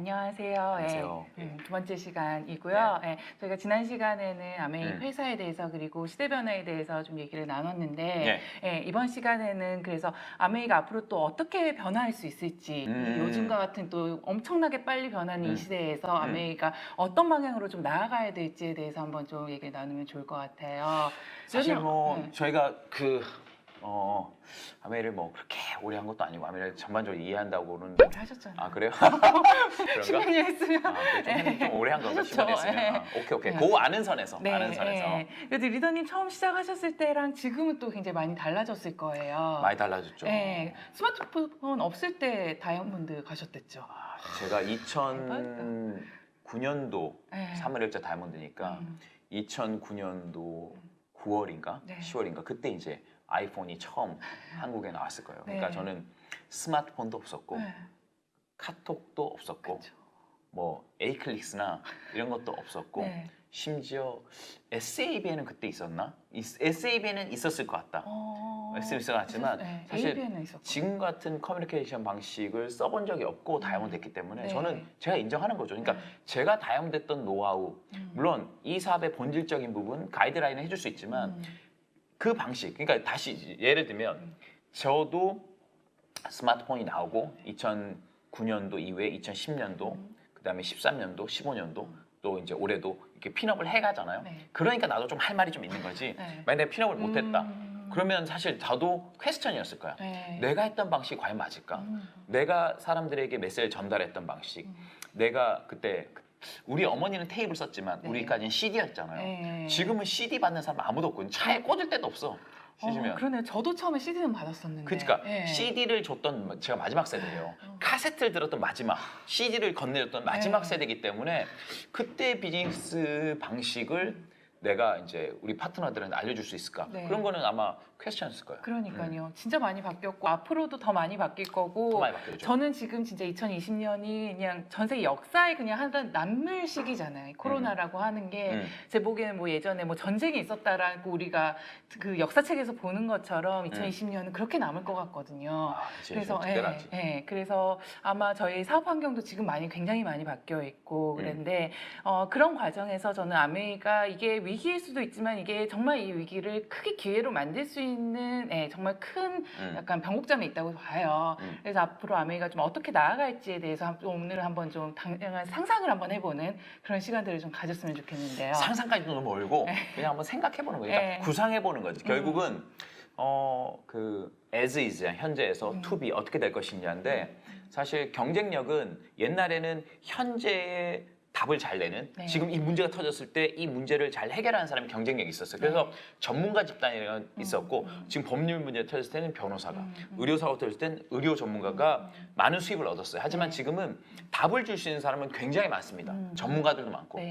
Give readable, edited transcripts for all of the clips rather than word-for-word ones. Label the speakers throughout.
Speaker 1: 안녕하세요.
Speaker 2: 안녕하세요.
Speaker 1: 두 번째 시간이고요. 저희가 지난 시간에는 아메이
Speaker 2: 음.
Speaker 1: 회사에 대해서 그리고 시대 변화에 대해서 좀 얘기를 나눴는데
Speaker 2: 네.
Speaker 1: 이번 시간에는 그래서 아메이가 앞으로 또 어떻게 변화할 수 있을지 이 요즘과 같은 또 엄청나게 빨리 변하는 이 시대에서 아메이가 어떤 방향으로 좀 나아가야 될지에 대해서 한번 좀 얘기를 나누면 좋을 것 같아요.
Speaker 2: 사실 뭐
Speaker 1: 네.
Speaker 2: 저희가 아메이를 뭐 그렇게 오래 한 것도 아니고 아메이를 전반적으로 이해한다고는
Speaker 1: 하셨잖아요.
Speaker 2: 아 그래요? 그런가?
Speaker 1: 10년 했으면.
Speaker 2: 좀 오래 한 건가?
Speaker 1: 하셨죠.
Speaker 2: 10년 했으면 오케이.
Speaker 1: 네.
Speaker 2: 그 아는 선에서 아는 선에서
Speaker 1: 그래도 리더님 처음 시작하셨을 때랑 지금은 또 굉장히 많이 달라졌을 거예요.
Speaker 2: 많이 달라졌죠.
Speaker 1: 스마트폰 없을 때 다이아몬드 가셨댔죠.
Speaker 2: 제가 2009년도
Speaker 1: 네.
Speaker 2: 3월 1일자 다이아몬드니까 2009년도 9월인가
Speaker 1: 네.
Speaker 2: 10월인가 그때 이제 아이폰이 처음 한국에 나왔을 거예요. 그러니까
Speaker 1: 네.
Speaker 2: 저는 스마트폰도 없었고 카톡도 없었고
Speaker 1: 그쵸.
Speaker 2: 뭐 에이클릭스나 이런 것도 없었고
Speaker 1: 네.
Speaker 2: 심지어 SABN은 그때 있었나? SABN은 있었을 것 같다. SABN 있었지만 사실
Speaker 1: ABN은 있었고.
Speaker 2: 지금 같은 커뮤니케이션 방식을 써본 적이 없고 다이아몬드 됐기 때문에
Speaker 1: 네.
Speaker 2: 저는 제가 인정하는 거죠. 그러니까 제가 다이아몬드 됐던 노하우 물론 이 사업의 본질적인 부분 가이드라인을 해줄 수 있지만 그 방식 그러니까 다시 예를 들면 저도 스마트폰이 나오고 2009년도 이후에 2010년도 그다음에 13년도 15년도 또 이제 올해도 이렇게 핀업을 해가잖아요.
Speaker 1: 네.
Speaker 2: 그러니까 나도 좀 할 말이 좀 있는 거지.
Speaker 1: 네.
Speaker 2: 만약에 내가 핀업을 못했다. 그러면 사실 저도 퀘스천이었을 거야.
Speaker 1: 네.
Speaker 2: 내가 했던 방식이 과연 맞을까? 내가 사람들에게 메시지를 전달했던 방식. 내가 그때 우리 어머니는 테이프를 썼지만
Speaker 1: 네.
Speaker 2: 우리까지는 CD였잖아요.
Speaker 1: 네.
Speaker 2: 지금은 CD 받는 사람 아무도 없고 차에 꽂을 데도 없어. CD면.
Speaker 1: 그러네요. 저도 처음에 CD는 받았었는데.
Speaker 2: 그러니까
Speaker 1: 네.
Speaker 2: CD를 줬던 제가 마지막 세대예요. 카세트를 들었던 마지막, CD를 건네줬던 마지막
Speaker 1: 네.
Speaker 2: 세대이기 때문에 그때 비즈니스 방식을 내가 이제 우리 파트너들한테 알려줄 수 있을까?
Speaker 1: 네.
Speaker 2: 그런 거는 아마 퀘스천이었을 거예요.
Speaker 1: 그러니까요. 진짜 많이 바뀌었고 앞으로도 더 많이 바뀔 거고.
Speaker 2: 더 많이 바뀌었죠.
Speaker 1: 저는 지금 진짜 2020년이 그냥 전 세계 역사에 그냥 하던 남물 시기잖아요. 코로나라고 하는 게 제 보기에는 뭐 예전에 뭐 전쟁이 있었다라고 우리가 그 역사책에서 보는 것처럼 2020년은 그렇게 남을 것 같거든요. 그래서 그래서 아마 저희 사업 환경도 지금 굉장히 많이 바뀌어 있고 그런데 그런 과정에서 저는 아메이가 이게 위기일 수도 있지만 이게 정말 이 위기를 크게 기회로 만들 수 있는 정말 큰 약간 변곡점에 있다고 봐요. 그래서 앞으로 아메이가 좀 어떻게 나아갈지에 대해서 오늘 한번 좀 다양한 상상을 한번 해보는 그런 시간들을 좀 가졌으면 좋겠는데요.
Speaker 2: 상상까지도 너무 멀고 그냥 한번 생각해보는 거예요. 그러니까 구상해보는 거지. 결국은 그 as is 현재에서 to be 어떻게 될 것이냐인데 사실 경쟁력은 옛날에는 현재의 답을 잘 내는 지금 이 문제가 터졌을 때 이 문제를 잘 해결하는 사람이 경쟁력이 있었어요. 그래서 전문가 집단이 있었고 지금 법률 문제 터졌을 때는 변호사가 의료사고 터졌을 때는 의료 전문가가 많은 수입을 얻었어요. 하지만 지금은 답을 줄 수 있는 사람은 굉장히 많습니다. 전문가들도 많고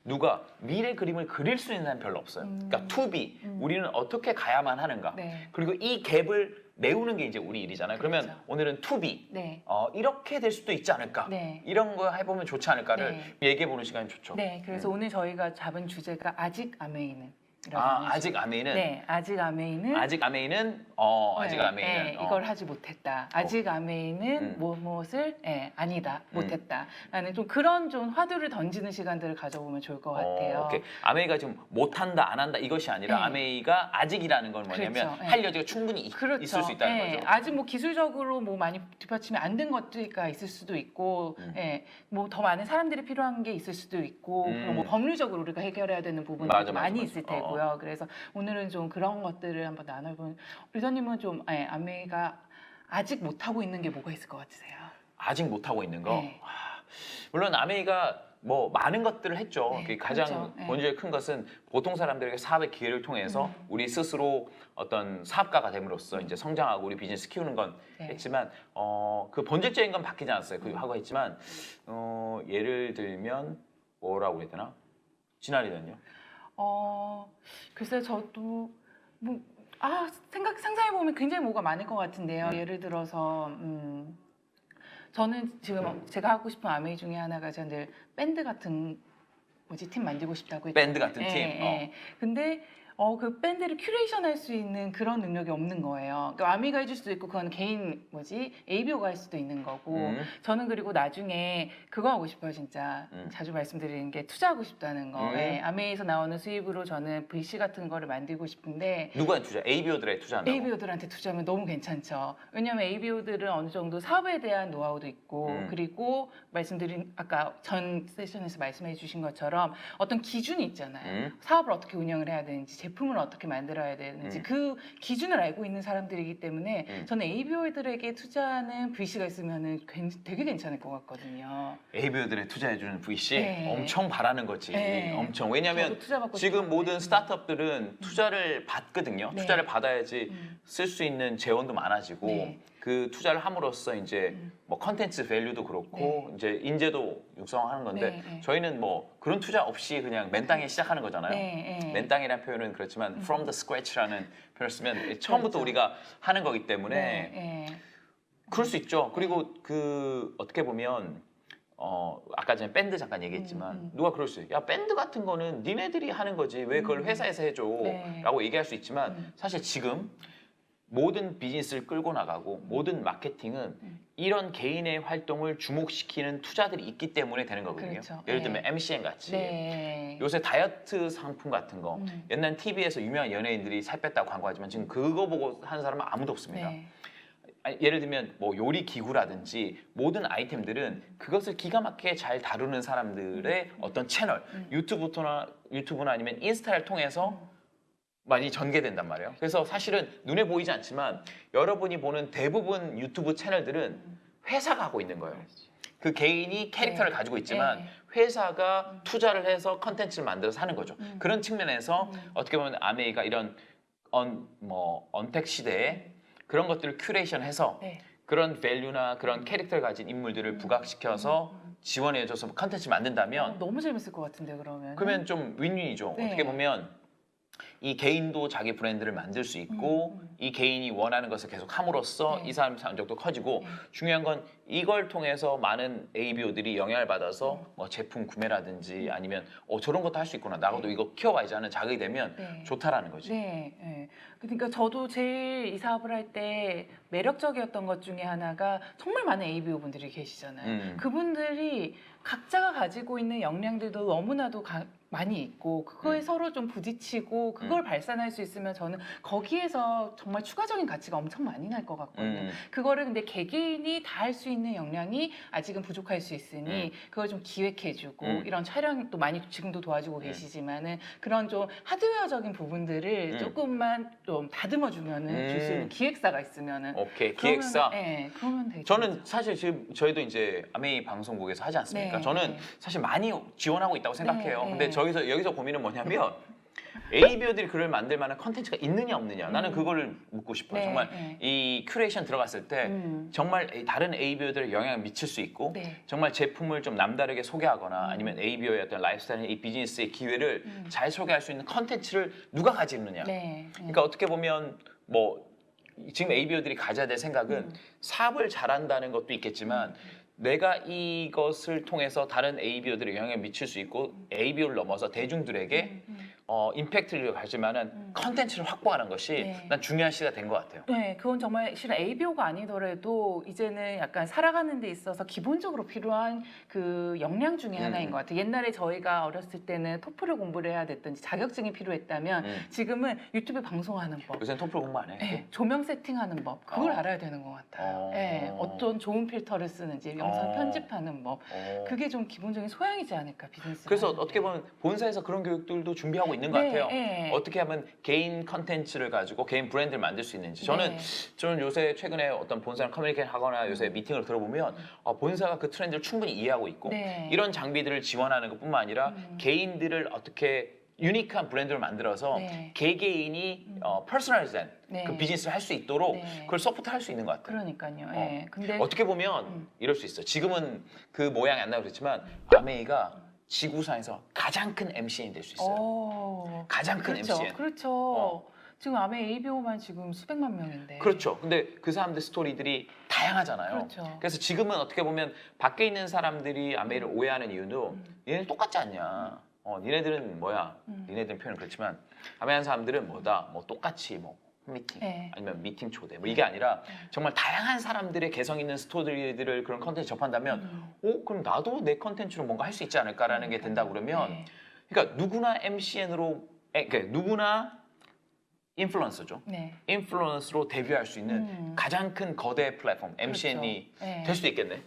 Speaker 2: 누가 미래 그림을 그릴 수 있는 사람이 별로 없어요. 그러니까 to be 우리는 어떻게 가야만 하는가 그리고 이 갭을 메우는 게 이제 우리 일이잖아요.
Speaker 1: 그렇죠.
Speaker 2: 그러면 오늘은 to be 이렇게 될 수도 있지 않을까 이런 거 해보면 좋지 않을까를 얘기해보는 시간이 좋죠.
Speaker 1: 그래서 오늘 저희가 잡은 주제가 아직 아메이는
Speaker 2: 아직 아메이는
Speaker 1: 아직 아메이는
Speaker 2: 아직 아메이는
Speaker 1: 이걸 하지 못했다. 아직 아메이는 무엇을 아니다 못했다라는 좀 그런 좀 화두를 던지는 시간들을 가져보면 좋을 것 같아요.
Speaker 2: 오케이. 아메이가 지금 못한다 안 한다 이것이 아니라 아메이가 아직이라는 건 뭐냐면 할 여지가 충분히 있을 수 있다는 거죠.
Speaker 1: 아직 뭐 기술적으로 뭐 많이 뒷받침이 안 된 것들이 있을 수도 있고, 뭐 더 많은 사람들이 필요한 게 있을 수도 있고, 그리고 뭐 법률적으로 우리가 해결해야 되는 부분들이 많이 있을 테고. 그래서 오늘은 좀 그런 것들을 한번 나눠보는. 리더님은 좀 아메이가 아직 못하고 있는 게 뭐가 있을 것 같으세요?
Speaker 2: 아직 못하고 있는 거? 물론 아메이가 뭐 많은 것들을 했죠. 가장 본질이 큰 것은 보통 사람들에게 사업의 기회를 통해서 우리 스스로 어떤 사업가가 됨으로써 이제 성장하고 우리 비즈니스 키우는 건 했지만 그 본질적인 건 바뀌지 않았어요. 그 하고 했지만 예를 들면 뭐라고 해야 되나? 진아리는요?
Speaker 1: 글쎄 저도 뭐 상상해보면 굉장히 뭐가 많을 것 같은데요. 예를 들어서 저는 지금 제가 하고 싶은 아메이 중에 하나가 저는 늘 밴드 같은 팀 만들고 싶다고 했죠.
Speaker 2: 밴드 같은 팀.
Speaker 1: 근데 그 밴드를 큐레이션 할 수 있는 그런 능력이 없는 거예요. 그러니까 아미가 해줄 수도 있고 그건 개인 ABO가 할 수도 있는 거고 저는 그리고 나중에 그거 하고 싶어요 진짜 자주 말씀드리는 게 투자하고 싶다는 거. 예, 아메이에서 나오는 수입으로 저는 VC 같은 거를 만들고 싶은데
Speaker 2: 누구한테 투자? ABO들에 투자한다고?
Speaker 1: ABO들한테 투자하면 너무 괜찮죠. 왜냐하면 ABO들은 어느 정도 사업에 대한 노하우도 있고 그리고 말씀드린 아까 전 세션에서 말씀해 주신 것처럼 어떤 기준이 있잖아요. 사업을 어떻게 운영을 해야 되는지 제품을 어떻게 만들어야 되는지 그 기준을 알고 있는 사람들이기 때문에 저는 ABO들에게 투자하는 VC가 있으면 되게 괜찮을 것 같거든요.
Speaker 2: ABO들에 투자해주는 VC
Speaker 1: 네.
Speaker 2: 엄청 바라는 거지.
Speaker 1: 네.
Speaker 2: 엄청. 왜냐하면
Speaker 1: 저도 투자받고
Speaker 2: 지금
Speaker 1: 싶은데.
Speaker 2: 모든 스타트업들은 투자를 받거든요.
Speaker 1: 네.
Speaker 2: 투자를 받아야지 쓸 수 있는 재원도 많아지고
Speaker 1: 네.
Speaker 2: 그 투자를 함으로써 이제 뭐 컨텐츠 밸류도 그렇고 이제 인재도 육성하는 건데
Speaker 1: 네, 네.
Speaker 2: 저희는 뭐 그런 투자 없이 그냥 맨땅에 시작하는 거잖아요.
Speaker 1: 네, 네.
Speaker 2: 맨땅이라는 표현은 그렇지만 from the scratch라는 표현을 쓰면 처음부터
Speaker 1: 그렇죠.
Speaker 2: 우리가 하는 거기 때문에
Speaker 1: 네, 네.
Speaker 2: 그럴 수 있죠. 그리고 그 어떻게 보면 아까 전에 밴드 잠깐 얘기했지만 누가 그럴 수 있어요. 야 밴드 같은 거는 니네들이 하는 거지 왜 그걸 회사에서 해줘
Speaker 1: 네.
Speaker 2: 라고 얘기할 수 있지만 사실 지금 모든 비즈니스를 끌고 나가고 모든 마케팅은 이런 개인의 활동을 주목시키는 투자들이 있기 때문에 되는 거거든요.
Speaker 1: 그렇죠.
Speaker 2: 예를
Speaker 1: 네.
Speaker 2: 들면 MCN 같이
Speaker 1: 네.
Speaker 2: 요새 다이어트 상품 같은 거 옛날 TV에서 유명한 연예인들이 살 뺐다고 광고하지만 지금 그거 보고 하는 사람은 아무도 없습니다.
Speaker 1: 네.
Speaker 2: 아니, 예를 들면 뭐 요리 기구라든지 모든 아이템들은 그것을 기가 막히게 잘 다루는 사람들의 어떤 채널 유튜브나 아니면 인스타를 통해서 많이 전개된단 말이에요. 그래서 사실은 눈에 보이지 않지만 여러분이 보는 대부분 유튜브 채널들은 회사가 하고 있는 거예요. 그 개인이 캐릭터를
Speaker 1: 네.
Speaker 2: 가지고 있지만
Speaker 1: 네.
Speaker 2: 회사가 투자를 해서 컨텐츠를 만들어서 하는 거죠. 그런 측면에서 어떻게 보면 아메이가 이런 언택 시대에 그런 것들을 큐레이션해서
Speaker 1: 네.
Speaker 2: 그런 밸류나 그런 캐릭터를 가진 인물들을 부각시켜서 지원해줘서 컨텐츠 만든다면
Speaker 1: 너무 재밌을 것 같은데 그러면.
Speaker 2: 그러면 좀 윈윈이죠.
Speaker 1: 네.
Speaker 2: 어떻게 보면 이 개인도 자기 브랜드를 만들 수 있고 이 개인이 원하는 것을 계속 함으로써
Speaker 1: 네.
Speaker 2: 이 사람 성적도 커지고
Speaker 1: 네.
Speaker 2: 중요한 건 이걸 통해서 많은 ABO들이 영향을 받아서 뭐 제품 구매라든지 아니면 저런 것도 할 수 있구나 나도 이거 키워봐야지 하는 자극이 되면
Speaker 1: 네.
Speaker 2: 좋다라는 거지.
Speaker 1: 네, 네. 그러니까 저도 제일 이 사업을 할 때 매력적이었던 것 중에 하나가 정말 많은 ABO 분들이 계시잖아요. 그분들이 각자가 가지고 있는 역량들도 너무나도 많이 있고 그거에 서로 좀 부딪히고 그걸 발산할 수 있으면 저는 거기에서 정말 추가적인 가치가 엄청 많이 날 것 같거든요. 그거를 근데 개개인이 다 할 수 있는 역량이 아직은 부족할 수 있으니 그걸 좀 기획해주고 이런 촬영도 많이 지금도 도와주고 계시지만은 그런 좀 하드웨어적인 부분들을 조금만 좀 다듬어주면은 줄 수 있는 기획사가 있으면은
Speaker 2: 오케이 기획사.
Speaker 1: 네, 그러면 되겠죠.
Speaker 2: 저는 사실 지금 저희도 이제 아메이 방송국에서 하지 않습니까?
Speaker 1: 네.
Speaker 2: 저는 사실 많이 지원하고 있다고 생각해요.
Speaker 1: 네.
Speaker 2: 근데 여기서 고민은 뭐냐면 ABO들이 그걸 만들 만한 컨텐츠가 있느냐 없느냐 나는 그거를 묻고 싶어요.
Speaker 1: 네,
Speaker 2: 정말
Speaker 1: 네.
Speaker 2: 이 큐레이션 들어갔을 때 정말 다른 ABO들에 영향을 미칠 수 있고
Speaker 1: 네.
Speaker 2: 정말 제품을 좀 남다르게 소개하거나 아니면 ABO의 어떤 라이프스타일, 이 비즈니스의 기회를 잘 소개할 수 있는 컨텐츠를 누가 가지느냐.
Speaker 1: 네.
Speaker 2: 그러니까 어떻게 보면 뭐 지금 ABO들이 가져야 될 생각은 사업을 잘한다는 것도 있겠지만 내가 이것을 통해서 다른 ABO들에 영향을 미칠 수 있고 ABO를 넘어서 대중들에게 임팩트를 가질 만한 컨텐츠를 확보하는 것이
Speaker 1: 네.
Speaker 2: 난 중요한 시대가 된 것 같아요.
Speaker 1: 네, 그건 정말 실은 ABO가 아니더라도 이제는 약간 살아가는 데 있어서 기본적으로 필요한 그 역량 중에 하나인 것 같아요. 옛날에 저희가 어렸을 때는 토플을 공부를 해야 됐든지 자격증이 필요했다면 지금은 유튜브 방송하는 법,
Speaker 2: 요새는 토플 공부 안 해.
Speaker 1: 네, 조명 세팅하는 법, 그걸 알아야 되는 것 같아요. 네, 어떤 좋은 필터를 쓰는지, 영상 편집하는 법, 그게 좀 기본적인 소양이지 않을까, 비즈니스.
Speaker 2: 그래서 어떻게 보면 본사에서 그런 교육들도 준비하고 있는 것
Speaker 1: 네,
Speaker 2: 같아요.
Speaker 1: 네.
Speaker 2: 어떻게 하면 개인 컨텐츠를 가지고 개인 브랜드를 만들 수 있는지. 저는 요새 최근에 어떤 본사랑 커뮤니케이션 하거나 요새 미팅을 들어보면 본사가 그 트렌드를 충분히 이해하고 있고
Speaker 1: 네.
Speaker 2: 이런 장비들을 지원하는 것뿐만 아니라 개인들을 어떻게 유니크한 브랜드를 만들어서
Speaker 1: 네.
Speaker 2: 개개인이 퍼스널리즈된
Speaker 1: 네.
Speaker 2: 그 비즈니스를 할 수 있도록
Speaker 1: 네.
Speaker 2: 그걸 서포트할 수 있는 것 같아요.
Speaker 1: 그러니까요. 예. 근데
Speaker 2: 어떻게 보면 이럴 수 있어요. 지금은 그 모양이 안 나고 그렇지만 아메이가 지구상에서 가장 큰 MCN이 될 수 있어요. 가장 큰
Speaker 1: 그렇죠.
Speaker 2: MCN.
Speaker 1: 그렇죠. 지금 아메 ABO만 지금 수백만 명인데.
Speaker 2: 그렇죠. 근데 그 사람들 스토리들이 다양하잖아요.
Speaker 1: 그렇죠.
Speaker 2: 그래서 지금은 어떻게 보면 밖에 있는 사람들이 아메이를 오해하는 이유도 얘는 똑같지 않냐. 니네들은 뭐야? 니네들은 표현은 그렇지만 아메리칸 사람들은 뭐다? 뭐 똑같이 뭐 팬미팅
Speaker 1: 네.
Speaker 2: 아니면 미팅 초대 뭐 이게 아니라 정말 다양한 사람들의 개성 있는 스토리들을 그런 컨텐츠 접한다면 그럼 나도 내 컨텐츠로 뭔가 할 수 있지 않을까라는 게 된다 그러면
Speaker 1: 네.
Speaker 2: 그러니까 누구나 MCN으로 그러니까 누구나 인플루언서죠.
Speaker 1: 네.
Speaker 2: 인플루언서로 데뷔할 수 있는 가장 큰 거대 플랫폼 MCN이
Speaker 1: 그렇죠. 네.
Speaker 2: 될 수도 있겠네.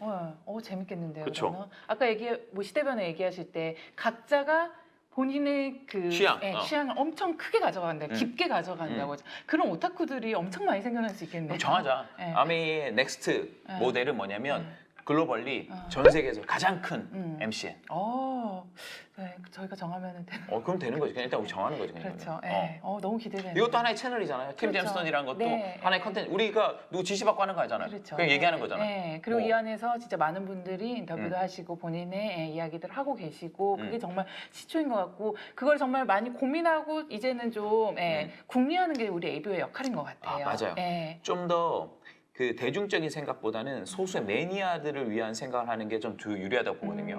Speaker 1: 재밌겠는데요.
Speaker 2: 그렇죠.
Speaker 1: 그러면? 아까 뭐 시대변화 얘기하실 때 각자가 본인의 그
Speaker 2: 취향,
Speaker 1: 취향을 엄청 크게 가져간다, 깊게 가져간다고. 그런 오타쿠들이 엄청 많이 생겨날 수 있겠네요.
Speaker 2: 그럼 정하자.
Speaker 1: 네.
Speaker 2: 아메이의 넥스트
Speaker 1: 네.
Speaker 2: 모델은 뭐냐면 글로벌리 전 세계에서 가장 큰 MCN.
Speaker 1: 네, 저희가 정하면 되는.
Speaker 2: 그럼 되는 거지. 그냥 일단 우리 정하는 거지. 그냥
Speaker 1: 그렇죠.
Speaker 2: 이거는.
Speaker 1: 네. 너무 기대되네요.
Speaker 2: 이것도 하나의 채널이잖아요. 팀
Speaker 1: 그렇죠.
Speaker 2: 잼스턴이라는 것도
Speaker 1: 네.
Speaker 2: 하나의 컨텐츠. 우리가 누구 지시받고 하는 거 아니잖아요.
Speaker 1: 그렇죠.
Speaker 2: 그냥 얘기하는
Speaker 1: 네.
Speaker 2: 거잖아요.
Speaker 1: 네. 그리고
Speaker 2: 뭐.
Speaker 1: 이 안에서 진짜 많은 분들이 인터뷰도 하시고 본인의 이야기들 하고 계시고 그게 정말 시초인 것 같고 그걸 정말 많이 고민하고 이제는 좀 궁리하는 게 우리 ABO의 역할인 것 같아요.
Speaker 2: 맞아요.
Speaker 1: 네.
Speaker 2: 좀 더 그 대중적인 생각보다는 소수의 매니아들을 위한 생각을 하는 게 좀 더 유리하다고 보거든요.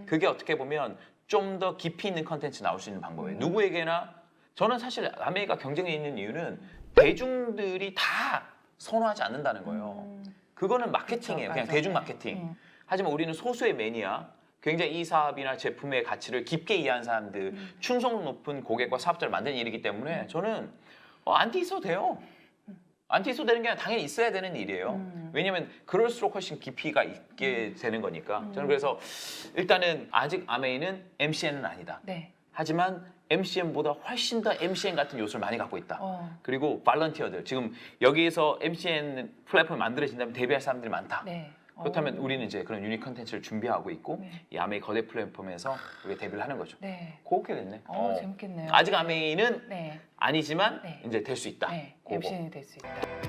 Speaker 2: 그게 어떻게 보면 좀 더 깊이 있는 컨텐츠 나올 수 있는 방법이에요. 누구에게나 저는 사실 아메리카 경쟁이 있는 이유는 대중들이 다 선호하지 않는다는 거예요. 그거는 마케팅이에요.
Speaker 1: 그렇죠.
Speaker 2: 그냥
Speaker 1: 맞아요.
Speaker 2: 대중 마케팅. 하지만 우리는 소수의 매니아, 굉장히 이 사업이나 제품의 가치를 깊게 이해한 사람들, 충성 높은 고객과 사업자를 만드는 일이기 때문에 저는 안티 있어도 돼요. 안티 있어도 되는 게 아니라 당연히 있어야 되는 일이에요. 왜냐면 그럴수록 훨씬 깊이가 있게 되는 거니까. 저는 그래서 일단은 아직 아메이는 MCN은 아니다.
Speaker 1: 네.
Speaker 2: 하지만 MCN보다 훨씬 더 MCN 같은 요소를 많이 갖고 있다. 그리고 발런티어들 지금 여기에서 MCN 플랫폼이 만들어진다면 데뷔할 사람들이 많다.
Speaker 1: 네.
Speaker 2: 그렇다면 우리는 이제 그런 유닛 컨텐츠를 준비하고 있고 이 아메이 거대 플랫폼에서 우리가 데뷔를 하는 거죠.
Speaker 1: 네.
Speaker 2: 그렇게 됐네.
Speaker 1: 재밌겠네요.
Speaker 2: 아직 아메이는
Speaker 1: 네.
Speaker 2: 아니지만
Speaker 1: 네.
Speaker 2: 이제 될 수 있다.
Speaker 1: 네.
Speaker 2: 그거.
Speaker 1: MCN이 될 수 있다.